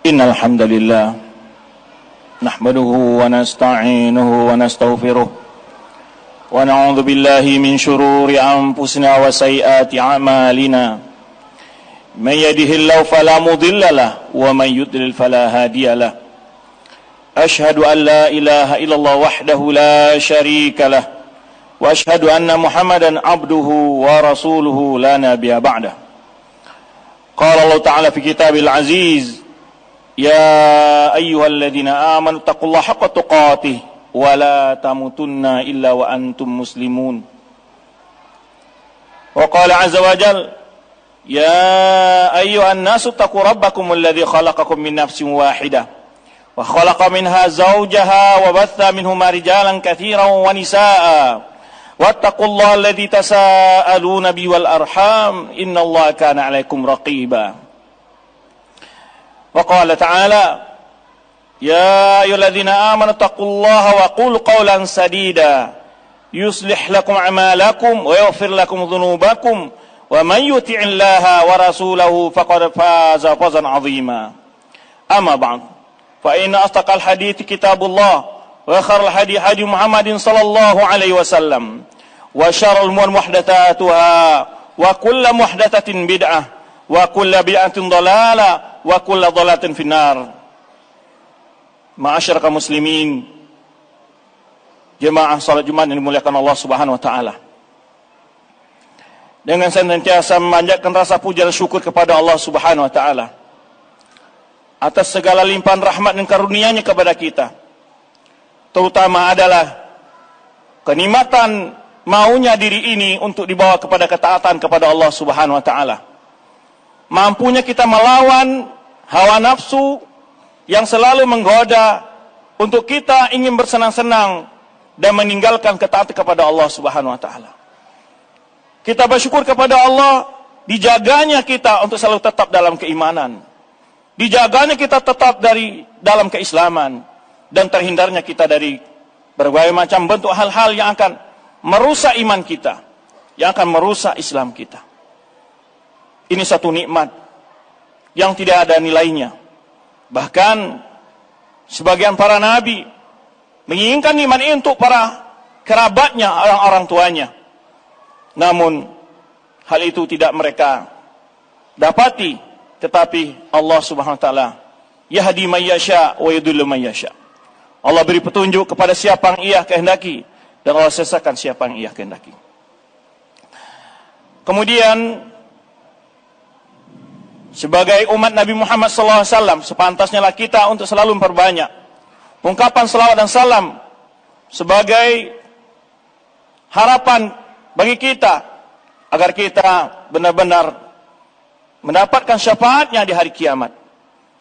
Innal hamdalillah nahmaduhu wa nasta'inuhu wa nastaghfiruh wa na'udzu billahi min shururi anfusina wa sayyiati a'malina. May yahdihillahu fala mudilla lahu wa may yudlil fala hadiya lahu. Ashhadu an la ilaha illallah wahdahu la syarika lahu wa ashhadu anna Muhammadan abduhu wa rasuluhu la nabiyya ba'dah. Qala Allah ta'ala fi kitabil aziz, ya ayyuhalladzina amanu taqullaha haqqa tuqatih wa la tamutunna illa wa antum muslimun. Wa qala azza wa jalla, ya ayyuhan nasu taqu rabbakum alladzi khalaqakum min nafsin wahidah wa khalaqa minha zawjaha wa batha minhuma rijalan katsiran wa nisaa'a wattaqullaha alladzi tasaaluna bihi wal arham innallaha kana 'alaikum raqiba. Wa qala ta'ala, ya ayyuhalladzina amanu taqullaha wa qulu qawlan sadida yuslih lakum a'malakum wa yaghfir lakum dhunubakum wa man yuti'illaha wa rasulahu faqad faza fawzan 'azima. Amma ba'd, fa inna asdaqal hadithi kitabullah wa khairal hadi hadi Muhammadin sallallahu alaihi wasallam wa syarrul umur muhdatsatuha wa kullu muhdatsatin bid'ah wa kullu bid'atin dhalalah wa kullu dhalalatin finnar. Ma'asyiral muslimin, jemaah salat Jumat yang dimuliakan Allah Subhanahu wa taala. Dengan senantiasa memanjatkan rasa puja dan syukur kepada Allah Subhanahu wa taala atas segala limpahan rahmat dan karunia-Nya kepada kita. Terutama adalah kenikmatan maunya diri ini untuk dibawa kepada ketaatan kepada Allah Subhanahu wa taala. Mampunya kita melawan hawa nafsu yang selalu menggoda untuk kita ingin bersenang-senang dan meninggalkan ketaatan kepada Allah Subhanahu wa taala. Kita bersyukur kepada Allah dijaganya kita untuk selalu tetap dalam keimanan. Dijaganya kita tetap dalam keislaman dan terhindarnya kita dari berbagai macam bentuk hal-hal yang akan merusak iman kita, yang akan merusak Islam kita. Ini satu nikmat yang tidak ada nilainya. Bahkan sebagian para nabi menginginkan nikmat ini untuk para kerabatnya, orang-orang tuanya. Namun hal itu tidak mereka dapati, tetapi Allah Subhanahu wa taala yahdi may yasha wa yudhillu may yasha. Allah beri petunjuk kepada siapa yang Ia kehendaki dan Allah sesatkan siapa yang Ia kehendaki. Kemudian sebagai umat Nabi Muhammad SAW, sepantasnya lah kita untuk selalu memperbanyak ungkapan salawat dan salam sebagai harapan bagi kita agar kita benar-benar mendapatkan syafaatnya di hari kiamat,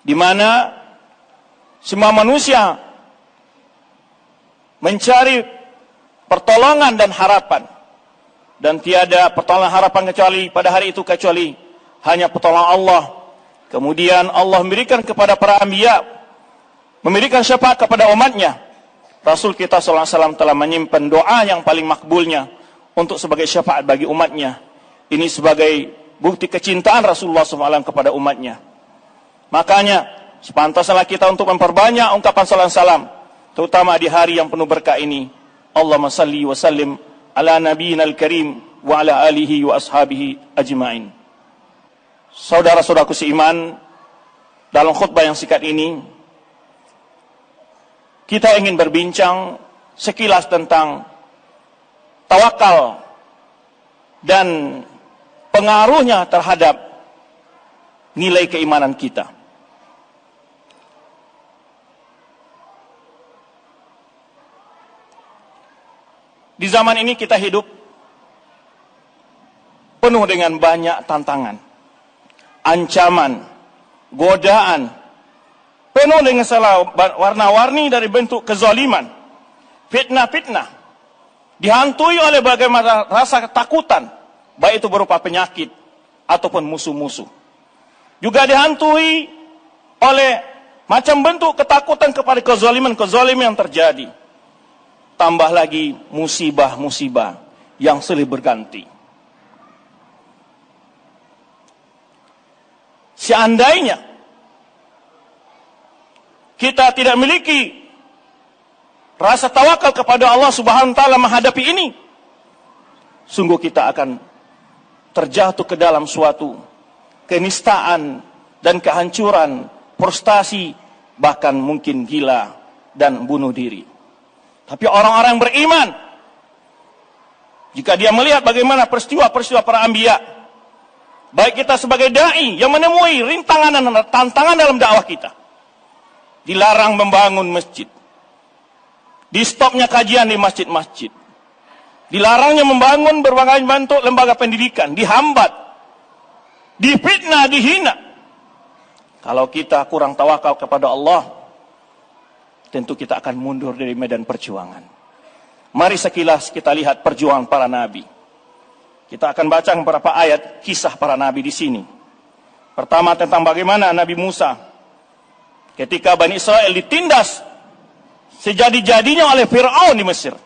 di mana semua manusia mencari pertolongan dan harapan, dan tiada pertolongan harapan kecuali pada hari itu kecuali hanya pertolongan Allah. Kemudian Allah memberikan kepada para anbiya, memberikan syafaat kepada umatnya. Rasul kita SAW telah menyimpan doa yang paling makbulnya untuk sebagai syafaat bagi umatnya. Ini sebagai bukti kecintaan Rasulullah SAW kepada umatnya. Makanya sepantasnya kita untuk memperbanyak ungkapan salam-salam, terutama di hari yang penuh berkah ini. Allahumma salli wa sallim ala nabiyyinal karim wa ala alihi wa ashabihi ajma'in. Saudara-saudaraku seiman, dalam khutbah yang singkat ini kita ingin berbincang sekilas tentang tawakal dan pengaruhnya terhadap nilai keimanan kita. Di zaman ini kita hidup penuh dengan banyak tantangan, ancaman, godaan, penuh dengan warna-warni dari bentuk kezaliman, fitnah-fitnah, dihantui oleh bagaimana rasa ketakutan, baik itu berupa penyakit ataupun musuh-musuh. Juga dihantui oleh macam bentuk ketakutan kepada kezaliman-kezaliman yang terjadi. Tambah lagi musibah-musibah yang silih berganti. Seandainya kita tidak memiliki rasa tawakal kepada Allah Subhanahu wa taala menghadapi ini, sungguh kita akan terjatuh ke dalam suatu kenistaan dan kehancuran, frustasi, bahkan mungkin gila dan bunuh diri. Tapi orang-orang yang beriman, jika dia melihat bagaimana peristiwa-peristiwa para anbiya, baik kita sebagai dai yang menemui rintangan dan tantangan dalam dakwah kita, dilarang membangun masjid, di stopnya kajian di masjid-masjid, dilarangnya membangun berbagai bentuk lembaga pendidikan, dihambat, difitnah, dihina. Kalau kita kurang tawakal kepada Allah, tentu kita akan mundur dari medan perjuangan. Mari sekilas kita lihat perjuangan para nabi. Kita akan baca beberapa ayat kisah para nabi di sini. Pertama tentang bagaimana Nabi Musa ketika Bani Israel ditindas sejadi-jadinya oleh Fir'aun di Mesir.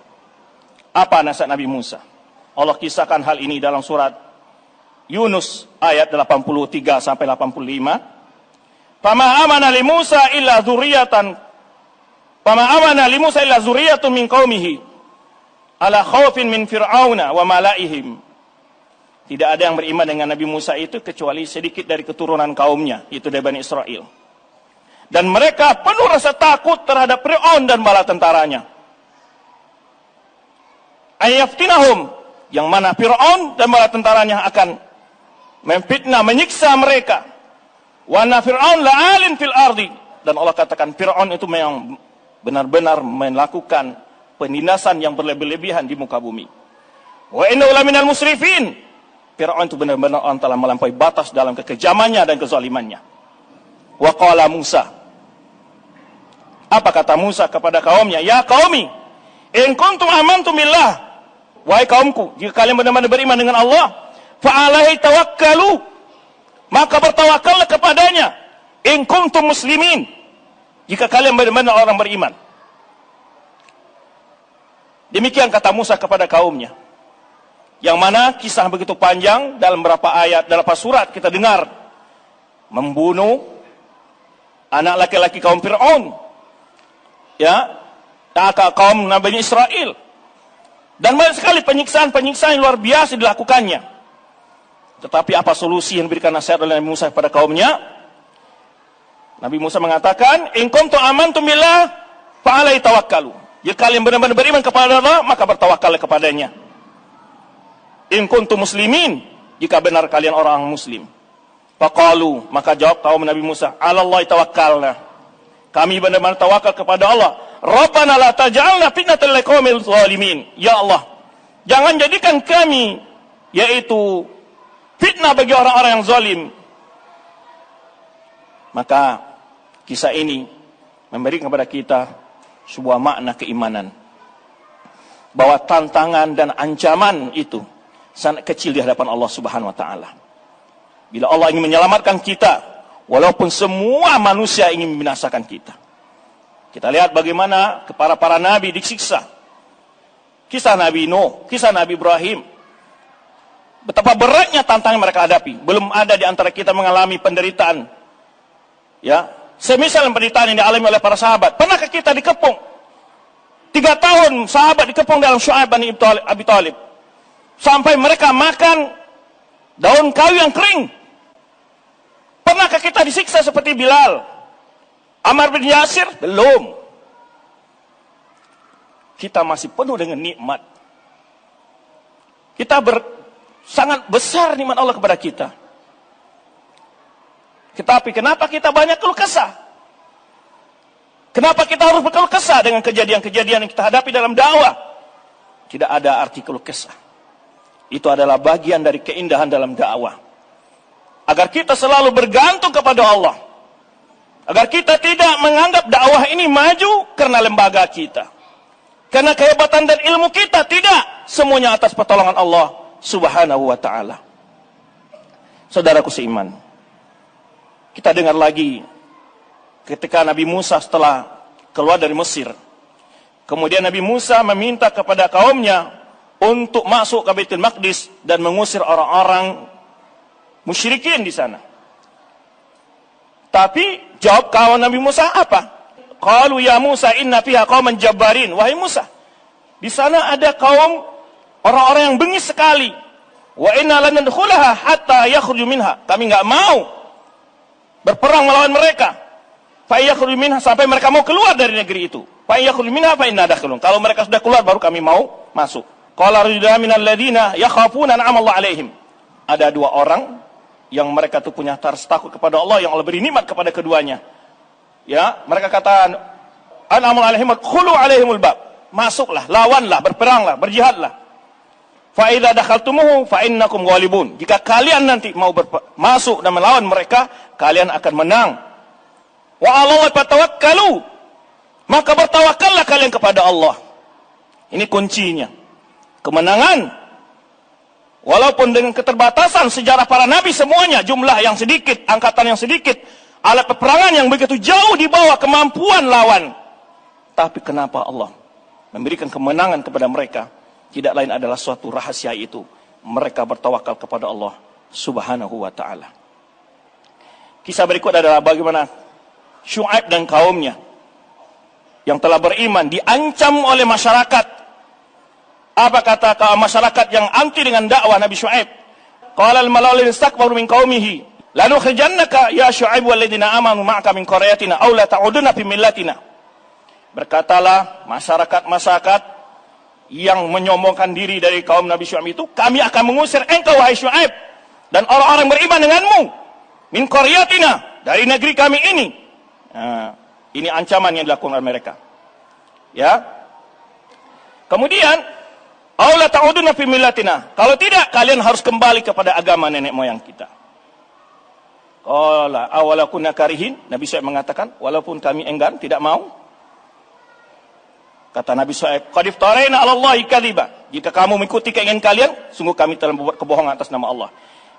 Apa nasihat Nabi Musa? Allah kisahkan hal ini dalam surat Yunus ayat 83 sampai 85. Fama amana li Musa illa dzurriyyatun min qaumihi ala khaufin min fir'auna wa malaihim. Tidak ada yang beriman dengan Nabi Musa itu kecuali sedikit dari keturunan kaumnya, itu dari Bani Israel. Dan mereka penuh rasa takut terhadap Fir'aun dan bala tentaranya. Ayaftinahum, yang mana Fir'aun dan bala tentaranya akan memfitnah, menyiksa mereka. Wa anna Fir'aun la'alin fil ardi, dan Allah katakan Fir'aun itu memang benar-benar melakukan penindasan yang berlebih-lebihan di muka bumi. Wa innahu laminal musrifin, Fir'aun itu benar-benar orang telah melampaui batas dalam kekejamannya dan kezalimannya. Wa qala Musa, apa kata Musa kepada kaumnya? Ya qaumi, in kuntum amantum billah, wahai kaumku, jika kalian benar-benar beriman dengan Allah, fa'alaihi tawakkalu, maka bertawakallah kepadanya. In kuntum muslimin, jika kalian benar-benar orang beriman. Demikian kata Musa kepada kaumnya. Yang mana kisah begitu panjang, dalam beberapa ayat, dalam beberapa surat kita dengar. Membunuh anak laki-laki kaum Fir'aun, ya, kaum Nabi Israel. Dan banyak sekali penyiksaan-penyiksaan yang luar biasa dilakukannya. Tetapi apa solusi yang diberikan nasihat oleh Nabi Musa kepada kaumnya? Nabi Musa mengatakan, in kuntum amantum billah fa'alaihi tawakkalu. Jika kalian benar-benar beriman kepada Allah, maka bertawakallah kepadanya. In kuntum muslimin, jika benar kalian orang muslim. Faqalu, maka jawab kaum Nabi Musa, 'alallahi tawakkalna. Kami benar-benar tawakal kepada Allah. Rabbana la taj'alna fitnatan liqaumil zalimin. Ya Allah, jangan jadikan kami yaitu fitnah bagi orang-orang yang zalim. Maka kisah ini memberikan kepada kita sebuah makna keimanan, bahwa tantangan dan ancaman itu sangat kecil di hadapan Allah Subhanahu wa taala. Bila Allah ingin menyelamatkan kita, walaupun semua manusia ingin membinasakan kita. Kita lihat bagaimana para nabi disiksa. Kisah Nabi Nuh, kisah Nabi Ibrahim. Betapa beratnya tantangan mereka hadapi. Belum ada di antara kita mengalami penderitaan, ya, semisal penderitaan yang dialami oleh para sahabat. Pernahkah kita dikepung? 3 tahun sahabat dikepung dalam Syu'aib Bani Abi Thalib. Sampai mereka makan daun kayu yang kering. Pernahkah kita disiksa seperti Bilal, Ammar bin Yasir? Belum. Kita masih penuh dengan nikmat. Kita sangat besar nikmat Allah kepada kita. Tetapi kenapa kita banyak keluh kesah? Kenapa kita harus berkeluh kesah dengan kejadian-kejadian yang kita hadapi dalam dakwah? Tidak ada arti keluh kesah. Itu adalah bagian dari keindahan dalam dakwah. Agar kita selalu bergantung kepada Allah. Agar kita tidak menganggap dakwah ini maju karena lembaga kita, karena kehebatan dan ilmu kita. Tidak. Semuanya atas pertolongan Allah Subhanahu wa ta'ala. Saudaraku seiman, kita dengar lagi ketika Nabi Musa setelah keluar dari Mesir, kemudian Nabi Musa meminta kepada kaumnya untuk masuk ke Baitul Maqdis dan mengusir orang-orang musyrikin di sana. Tapi jawab kawan Nabi Musa apa? Qalu ya Musa inna fiha qauman jabbarin. Wahai Musa, di sana ada kaum orang-orang yang bengis sekali. Wa inna lan nadkhulaha hatta yakhruju minha. Kami enggak mau berperang melawan mereka. Fa yakhruju minha, sampai mereka mau keluar dari negeri itu. Fa yakhruju minha fa inna dakhilun. Kalau mereka sudah keluar baru kami mau masuk. Qala rajulun minal ladzina yakhafuna an'ama Allah 'alaihim. Ada dua orang yang mereka tuh punya rasa takut kepada Allah, yang Allah beri nikmat kepada keduanya. Ya, mereka kata an'amul 'alaihim khulu 'alaihimul bab. Masuklah, lawanlah, berperanglah, berjihadlah. Fa idza dakhaltumuhu fa innakum ghalibun. Jika kalian nanti mau masuk dan melawan mereka, kalian akan menang. Wa 'alallahi fatawakkalu. Maka bertawakallah kalian kepada Allah. Ini kuncinya. Kemenangan. Walaupun dengan keterbatasan sejarah para nabi semuanya, jumlah yang sedikit, angkatan yang sedikit, alat peperangan yang begitu jauh di bawah kemampuan lawan. Tapi kenapa Allah memberikan kemenangan kepada mereka? Tidak lain adalah suatu rahasia itu. Mereka bertawakal kepada Allah Subhanahu wa ta'ala. Kisah berikut adalah bagaimana Syuaib dan kaumnya yang telah beriman diancam oleh masyarakat. Apa kata masyarakat yang anti dengan dakwah Nabi Syuaib? Qala al-mala'u alladhina istakbaru min qaumihi lanukhrijannaka ya Syuaib walladzina amanu ma'aka min qaryatina aw la ta'uduna fi millatina. Berkatalah masyarakat yang menyombongkan diri dari kaum Nabi Syuaib itu, kami akan mengusir engkau wahai Syuaib dan orang-orang beriman denganmu min qaryatina, dari negeri kami ini. Nah, ini ancaman yang dilakukan oleh mereka. Ya. Kemudian, aw la ta'uduna fi millatina. Kalau tidak, kalian harus kembali kepada agama nenek moyang kita. Qala awala kunna karihin. Nabi Syuaib mengatakan, walaupun kami enggan, tidak mau. Kata Nabi Syuaib, qad iftaraina 'ala Allahi kadhiba. Jika kamu mengikuti keinginan kalian, sungguh kami telah membuat kebohongan atas nama Allah.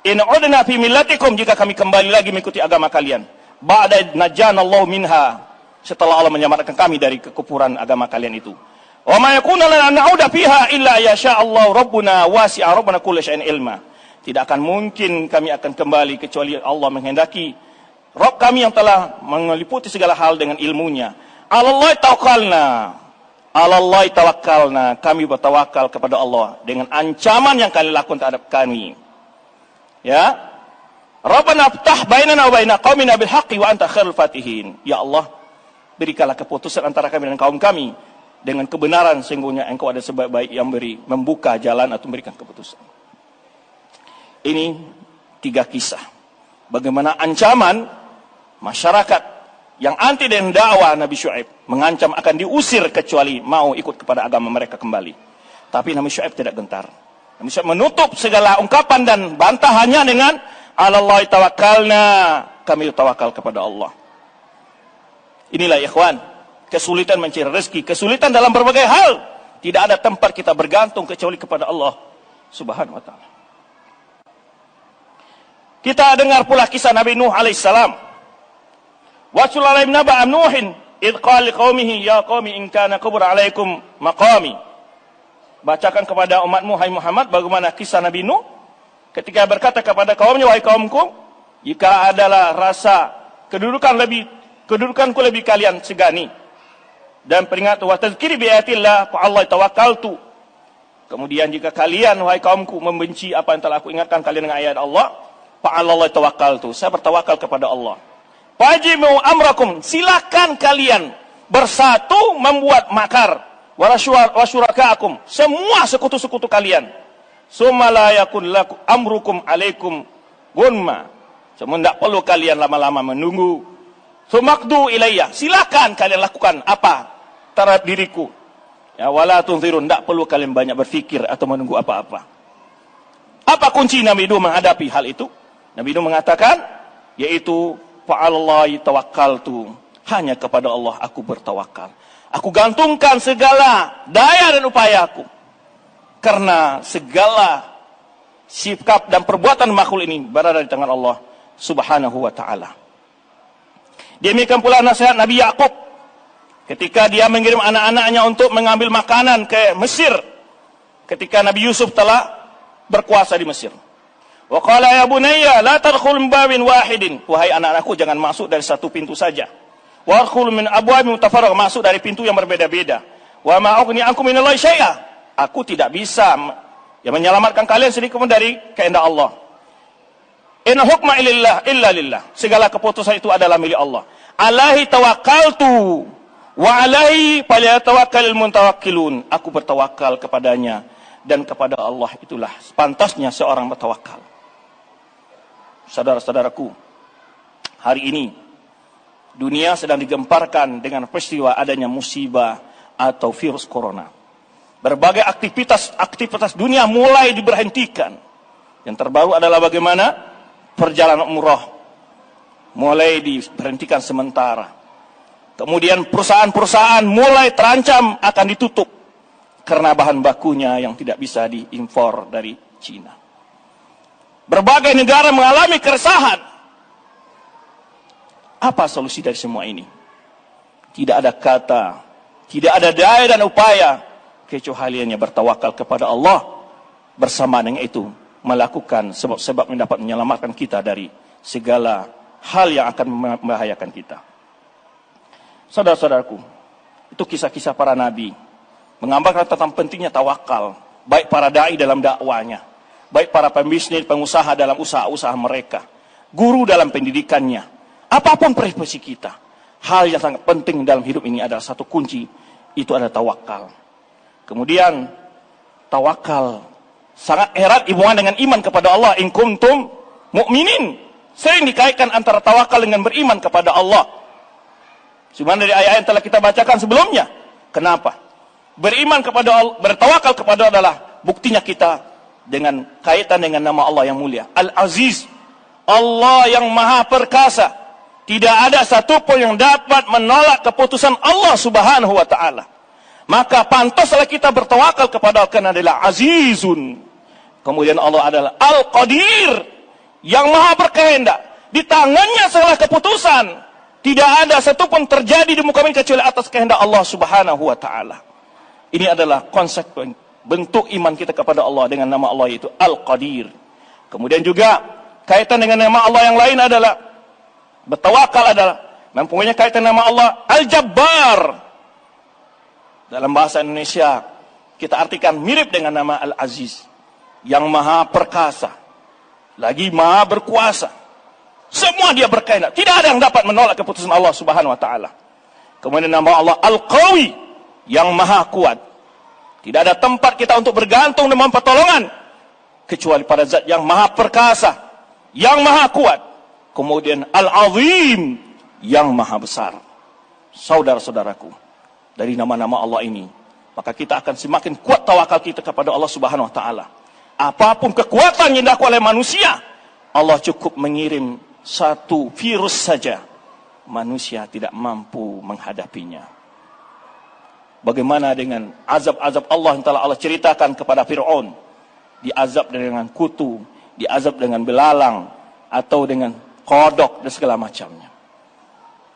In udna fi millatikum, jika kami kembali lagi mengikuti agama kalian, ba'da najanallahu minha, setelah Allah menyelamatkan kami dari kekufuran agama kalian itu. Wa ma yakunu lana an na'uda fiha illa yasha Allah rabbuna wasi'a rabbuna kulli syai'in ilma. Tidak akan mungkin kami akan kembali kecuali Allah menghendaki. Rabb kami yang telah meliputi segala hal dengan ilmunya. 'Alallahi tawakkalna. 'Alallahi tawakkalna. Kami bertawakal kepada Allah dengan ancaman yang kalian lakukan terhadap kami. Ya. Rabbana ftah bainana wa baina qaumina bil haqqi wa anta khairul fatihin. Ya Allah, berikanlah keputusan antara kami dan kaum kami dengan kebenaran, sesungguhnya engkau ada sebaik-baik yang membuka jalan atau memberikan keputusan. Ini 3 kisah. Bagaimana ancaman masyarakat yang anti dengan dakwah Nabi Syuaib, mengancam akan diusir kecuali mau ikut kepada agama mereka kembali. Tapi Nabi Syuaib tidak gentar. Nabi Syuaib menutup segala ungkapan dan bantahannya dengan 'alallahi tawakkalna. Kami tawakal kepada Allah. Inilah ikhwan, kesulitan mencari rezeki, kesulitan dalam berbagai hal. Tidak ada tempat kita bergantung kecuali kepada Allah Subhanahu wa ta'ala. Kita dengar pula kisah Nabi Nuh alaihissalam. Wa sulaim naba Nuhin id qala liqaumihi ya qaumi in kana kabura alaikum maqami. Bacakan kepada umatmu hai Muhammad bagaimana kisah Nabi Nuh ketika berkata kepada kaumnya, wahai kaumku, jika adalah rasa kedudukanku lebih kalian segani dan peringat wa tazkiri bi ayatillah fa Allah tawakkaltu. Kemudian jika kalian wahai kaumku membenci apa yang telah aku ingatkan kalian dengan ayat Allah, fa Allah tawakkaltu, saya bertawakal kepada Allah. Fajimu amrakum, silakan kalian bersatu membuat makar wa syurakaakum, semua sekutu-sekutu kalian. Summa la yakun lakum amrukum alaikum gunma. Semua tidak perlu kalian lama-lama menunggu. Sumakdu ilayya, silakan kalian lakukan apa terhadap diriku. Ya, wala tunzirun, tidak perlu kalian banyak berfikir atau menunggu apa-apa. Apa kunci Nabi Nuh menghadapi hal itu? Nabi Nuh mengatakan, yaitu fa'alallahi tawakkaltu, hanya kepada Allah aku bertawakal. Aku gantungkan segala daya dan upayaku. Karena segala sikap dan perbuatan makhluk ini berada di tangan Allah Subhanahu wa ta'ala. Demikian pula nasihat Nabi Yakub ketika dia mengirim anak-anaknya untuk mengambil makanan ke Mesir ketika Nabi Yusuf telah berkuasa di Mesir. Wa qala ya bunayya la tadkhul min babin wahidin. Wahai anak-anakku, jangan masuk dari satu pintu saja. Wa adkhulu min abwabin mutafarriqah, masuk dari pintu yang berbeda-beda. Wa ma ughni ankum minallahi syai'a, aku tidak bisa menyelamatkan kalian sedikit pun dari kehendak Allah. Inna hukma illa lillah, segala keputusan itu adalah milik Allah. Alaihi tawakkaltu wa alaihi falyatawakkalul mutawakkilun, aku bertawakal kepadanya dan kepada Allah itulah sepantasnya seorang bertawakal. Saudara-saudaraku, hari ini dunia sedang digemparkan dengan peristiwa adanya musibah atau virus corona. Berbagai aktivitas dunia mulai diberhentikan. Yang terbaru adalah bagaimana perjalanan umrah mulai diberhentikan sementara. Kemudian perusahaan-perusahaan mulai terancam akan ditutup karena bahan bakunya yang tidak bisa diimpor dari Cina. Berbagai negara mengalami keresahan. Apa solusi dari semua ini? Tidak ada kata, tidak ada daya dan upaya kecuali hanya bertawakal kepada Allah, bersama dengan itu melakukan sebab-sebab yang dapat menyelamatkan kita dari segala hal yang akan membahayakan kita. Saudara-saudaraku, itu kisah-kisah para nabi menggambarkan tentang pentingnya tawakal, baik para dai dalam dakwanya, baik para pembisnis, pengusaha dalam usaha-usaha mereka, guru dalam pendidikannya, apapun profesi kita. Hal yang sangat penting dalam hidup ini adalah satu kunci, itu adalah tawakal. Kemudian tawakal sangat erat hubungan dengan iman kepada Allah. In kuntum mu'minin, sering dikaitkan antara tawakal dengan beriman kepada Allah. Cuma dari ayat yang telah kita bacakan sebelumnya. Kenapa? Beriman kepada Allah, bertawakal kepada Allah adalah buktinya kita dengan kaitan dengan nama Allah yang mulia, Al-Aziz, Allah yang Maha Perkasa. Tidak ada satupun yang dapat menolak keputusan Allah Subhanahu wa Ta'ala. Maka pantaslah kita bertawakal kepada Allah karena adalah Azizun. Kemudian Allah adalah Al-Qadir, yang Maha berkehendak. Di tangannya segala keputusan. Tidak ada satupun terjadi di muka bumi kecuali atas kehendak Allah Subhanahu wa Ta'ala. Ini adalah konsep bentuk iman kita kepada Allah dengan nama Allah, yaitu Al-Qadir. Kemudian juga kaitan dengan nama Allah yang lain adalah bertawakal adalah mempunyai kaitan nama Allah Al-Jabbar. Dalam bahasa Indonesia kita artikan mirip dengan nama Al-Aziz, yang Maha Perkasa, lagi Maha Berkuasa. Semua dia berkehendak, tidak ada yang dapat menolak keputusan Allah Subhanahu wa Ta'ala. Kemudian nama Allah Al-Qawi, yang Maha Kuat. Tidak ada tempat kita untuk bergantung dengan pertolongan kecuali pada zat yang Maha Perkasa, yang Maha Kuat. Kemudian Al-Azim, yang Maha Besar. Saudara-saudaraku, dari nama-nama Allah ini, maka kita akan semakin kuat tawakal kita kepada Allah Subhanahu wa Ta'ala. Apapun kekuatan yang dilakukan oleh manusia, Allah cukup mengirim satu virus saja, manusia tidak mampu menghadapinya. Bagaimana dengan azab-azab Allah yang telah Allah ceritakan kepada Fir'aun? Diazab dengan kutu, diazab dengan belalang, atau dengan kodok dan segala macamnya.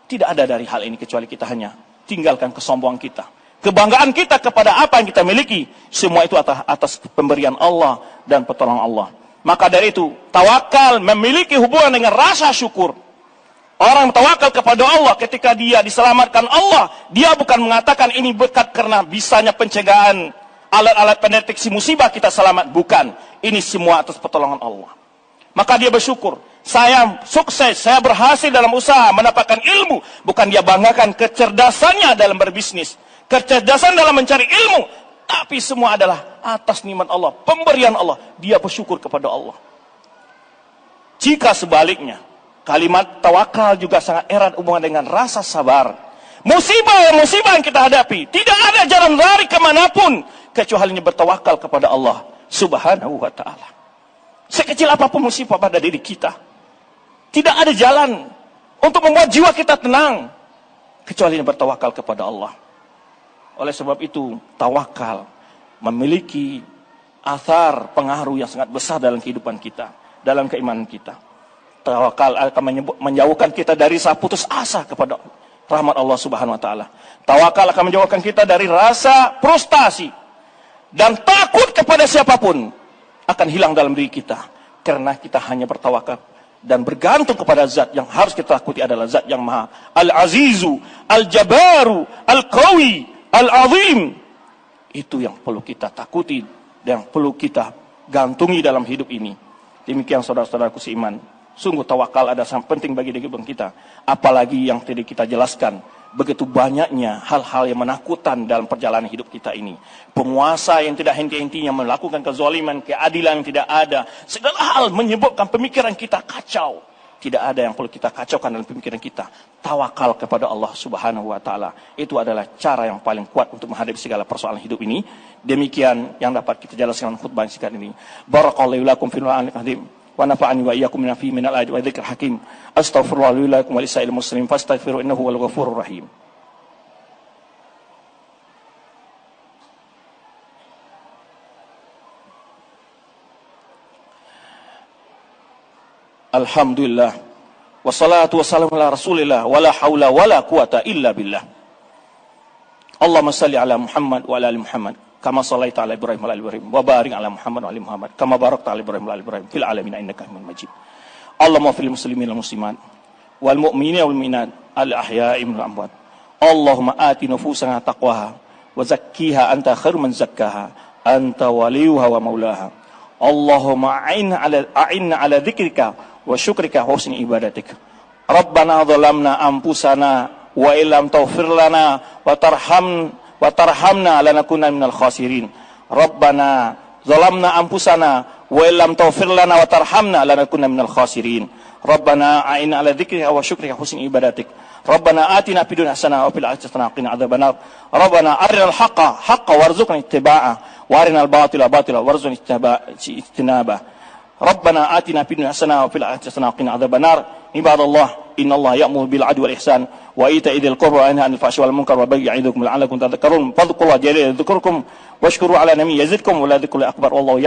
Tidak ada dari hal ini kecuali kita hanya tinggalkan kesombongan kita, kebanggaan kita kepada apa yang kita miliki. Semua itu atas pemberian Allah dan pertolongan Allah. Maka dari itu, tawakal memiliki hubungan dengan rasa syukur. Orang tawakal kepada Allah ketika dia diselamatkan Allah, dia bukan mengatakan ini berkat karena bisanya pencegahan alat-alat pendeteksi musibah kita selamat. Bukan, ini semua atas pertolongan Allah. Maka dia bersyukur, saya sukses, saya berhasil dalam usaha, mendapatkan ilmu. Bukan dia banggakan kecerdasannya dalam berbisnis, kecerdasan dalam mencari ilmu, tapi semua adalah atas nikmat Allah, pemberian Allah. Dia bersyukur kepada Allah. Jika sebaliknya, kalimat tawakal juga sangat erat hubungan dengan rasa sabar. Musibah yang kita hadapi, tidak ada jalan lari kemanapun kecuali bertawakal kepada Allah Subhanahu wa Ta'ala. Sekecil apapun musibah pada diri kita, tidak ada jalan untuk membuat jiwa kita tenang kecuali bertawakal kepada Allah. Oleh sebab itu, tawakal memiliki athar pengaruh yang sangat besar dalam kehidupan kita, dalam keimanan kita. Tawakal akan menjauhkan kita dari rasa putus asa kepada rahmat Allah Subhanahu wa Ta'ala. Tawakal akan menjauhkan kita dari rasa frustasi dan takut kepada siapapun, akan hilang dalam diri kita karena kita hanya bertawakal dan bergantung kepada zat yang harus kita takuti adalah zat yang maha Al-Azizu, Al-Jabaru, Al-Qawi, Al-Azim. Itu yang perlu kita takuti dan yang perlu kita gantungi dalam hidup ini. Demikian saudara-saudaraku seiman, sungguh tawakal ada sangat penting bagi kehidupan kita. Apalagi yang tadi kita jelaskan, begitu banyaknya hal-hal yang menakutkan dalam perjalanan hidup kita ini. Penguasa yang tidak henti-hentinya melakukan kezaliman, keadilan yang tidak ada. Segala hal menyebabkan pemikiran kita kacau. Tidak ada yang perlu kita kacaukan dalam pemikiran kita. Tawakal kepada Allah Subhanahu wa taala. Itu adalah cara yang paling kuat untuk menghadapi segala persoalan hidup ini. Demikian yang dapat kita jelaskan dalam khutbah singkat ini. Barakallahu lakum fil Qur'anil karim. Wa nafa'ani wa iyyakum min fi min al-ayati wa dzikril hakim. Astaghfirullah li wa lakum wa lisa'il muslimin fastaghfiru innahu wal ghafurur rahim. Alhamdulillah. Wassalatu wassalamu ala Rasulillah wala haula wala quwata illa billah. Allahumma salli ala Muhammad wa ala ali Muhammad. Kama sallaita ala Ibrahim wa ala Ibrahim wa barik ala Muhammad wa ala Muhammad kama barakta ala Ibrahim wa ala Ibrahim fil alamin innaka Hamidum Majid. Allahumma fil muslimin wal muslimat wal mu'minina wal mu'minat al ahya'i minal amwat. Allahumma ati nufusana taqwaha wa zakkiha anta khairu man zakkaha anta waliyuha wa maulaha. Allahumma a'inna ala dzikrika wa syukrika wa husni ibadatik. Rabbana dhalamna anfusana wa illam taghfir lana wa tarhamna lanakunanna minal khasirin. Rabbana zalamna anfusana wa illam taghfir lana wa tarhamna lanakunanna minal khasirin. Rabbana a'inna ala dzikrika wa syukrika husni ibadatik. Rabbana atina fid dunya hasanah wa fil akhirati hasanah wa qina adzabannar. Rabbana arinal haqqa haqqan warzuqna ittiba'ah wa arinal batila batila warzuqna ijtinabah. Rabbana atina fid dunya hasanah wa fil akhirati hasanah wa qina adzabannar. Ibadallah, innallaha ya'muru bil 'adli wal ihsan wa ita'i dzil qurba wa yanha 'anil fahsya'i wal munkar wa baghi ya'idukum la'allakum tadhakkarun. Fadhkurullaha jalla dzikrukum washkuru 'ala ni'amihi yazidkum wa la dzikrullahi akbar. Wallahu